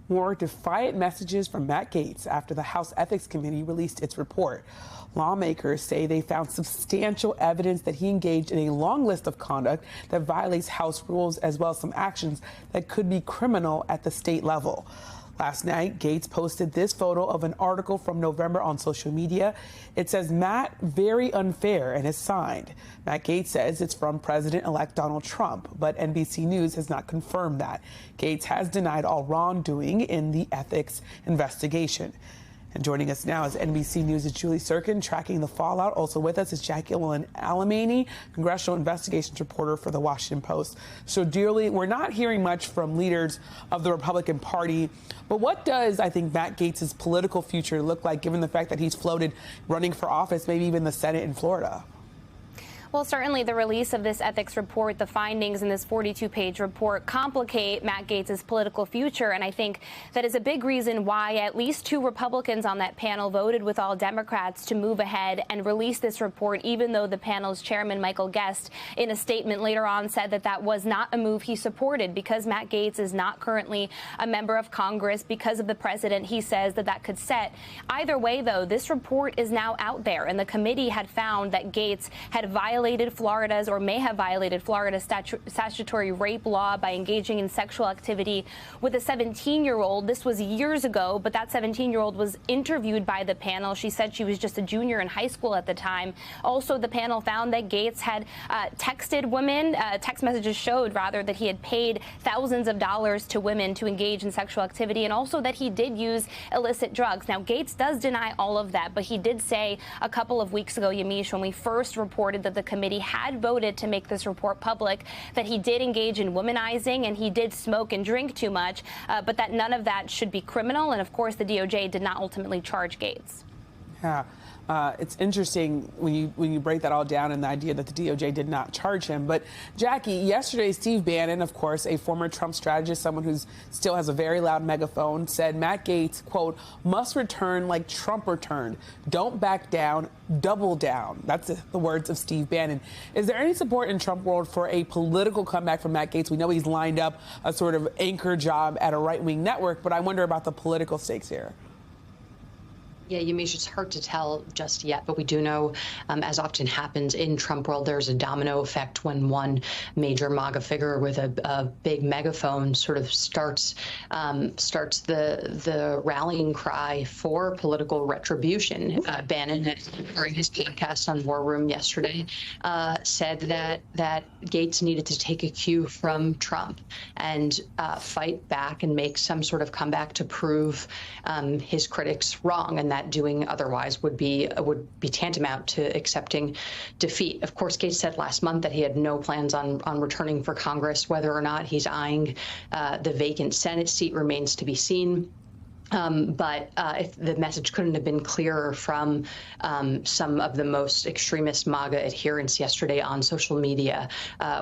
more defiant messages from Matt Gaetz after the House Ethics Committee released its report. Lawmakers say they found substantial evidence that he engaged in a long list of conduct that violates House rules, as well as some actions that could be criminal at the state level. Last night, Gaetz posted this photo of an article from November on social media. It says, "Matt, very unfair," and is signed. Matt Gaetz says it's from President-elect Donald Trump, but NBC News has not confirmed that. Gaetz has denied all wrongdoing in the ethics investigation. And joining us now is NBC News' Julie Sirkin, tracking the fallout. Also with us is Jacqueline Alemany, congressional investigations reporter for The Washington Post. So, Julie, we're not hearing much from leaders of the Republican Party, but what does, I think, Matt Gaetz' political future look like, given the fact that he's floated running for office, maybe even the Senate in Florida? Well, certainly the release of this ethics report, the findings in this 42-page report complicate Matt Gaetz' political future. And I think that is a big reason why at least 2 Republicans on that panel voted with all Democrats to move ahead and release this report, even though the panel's chairman, Michael Guest, in a statement later on said that that was not a move he supported because Matt Gaetz is not currently a member of Congress because of the president. He says that that could set. Either way, though, this report is now out there, and the committee had found that Gaetz had violated Florida's, or may have violated Florida's statutory rape law by engaging in sexual activity with a 17-year-old. This was years ago, but that 17-year-old was interviewed by the panel. She said she was just a junior in high school at the time. Also, the panel found that Gaetz had texted women. Text messages showed, rather, that he had paid thousands of dollars to women to engage in sexual activity, and also that he did use illicit drugs. Now, Gaetz does deny all of that, but he did say a couple of weeks ago, Yamiche, when we first reported that the committee had voted to make this report public, that he did engage in womanizing and he did smoke and drink too much, but that none of that should be criminal. And of course, the DOJ did not ultimately charge Gaetz. Yeah. It's interesting when you break that all down, and the idea that the DOJ did not charge him. But, Jackie, yesterday, Steve Bannon, of course, a former Trump strategist, someone who still has a very loud megaphone, said Matt Gaetz, quote, "must return like Trump returned. Don't back down, double down." That's the words of Steve Bannon. Is there any support in Trump world for a political comeback from Matt Gaetz? We know he's lined up a sort of anchor job at a right-wing network, but I wonder about the political stakes here. Yeah, Yamiche, it's hard to tell just yet, but we do know, as often happens in Trump world, there's a domino effect when one major MAGA figure with a big megaphone sort of starts the rallying cry for political retribution. Bannon, during his podcast on War Room yesterday, said that Gaetz needed to take a cue from Trump and fight back and make some sort of comeback to prove his critics wrong, and that doing otherwise would be tantamount to accepting defeat. Of course, Gaetz said last month that he had no plans on returning for Congress. Whether or not he's eyeing the vacant Senate seat remains to be seen. But if the message couldn't have been clearer from some of the most extremist MAGA adherents yesterday on social media,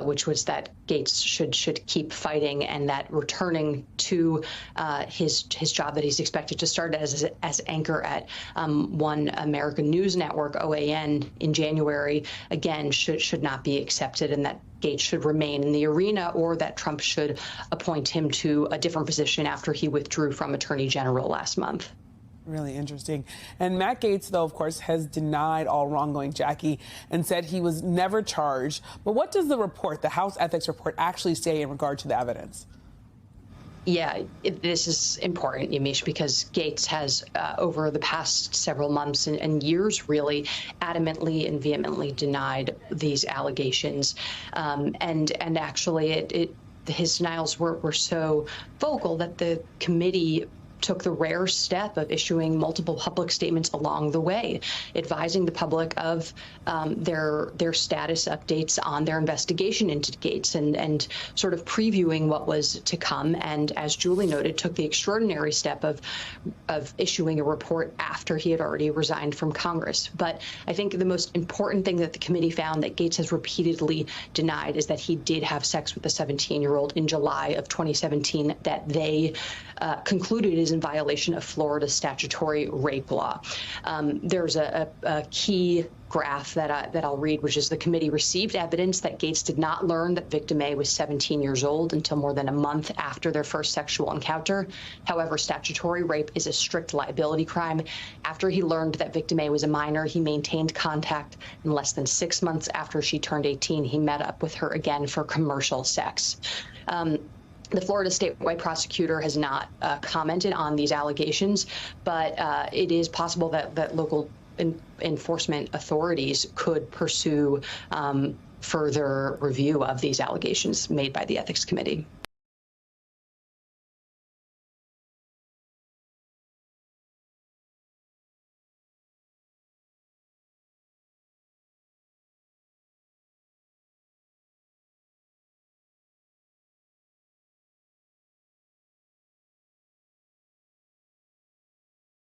which was that Gaetz should keep fighting, and that returning to his job that he's expected to start as anchor at One American News Network, OAN, in January, again, should not be accepted, and that Gaetz should remain in the arena, or that Trump should appoint him to a different position after he withdrew from Attorney General last month. Really interesting. And Matt Gaetz, though, of course, has denied all wrongdoing, Jackie, and said he was never charged. But what does the report, the House Ethics Report, actually say in regard to the evidence? Yeah, this is important, Yamiche, because Gaetz has, over the past several months and years, really adamantly and vehemently denied these allegations. And actually, his denials were so vocal that the committee took the rare step of issuing multiple public statements along the way, advising the public of their status updates on their investigation into Gaetz, and sort of previewing what was to come. And as Julie noted, took the extraordinary step of issuing a report after he had already resigned from Congress. But I think the most important thing that the committee found that Gaetz has repeatedly denied is that he did have sex with a 17-year-old in July of 2017, that they concluded is in violation of Florida statutory rape law. There's a key graph that I'll read, which is the committee received evidence that Gates did not learn that victim A was 17 years old until more than a month after their first sexual encounter. However, statutory rape is a strict liability crime. After he learned that victim A was a minor, he maintained contact, and less than 6 months after she turned 18, he met up with her again for commercial sex. The Florida statewide prosecutor has not commented on these allegations, but it is possible that local enforcement authorities could pursue further review of these allegations made by the Ethics Committee.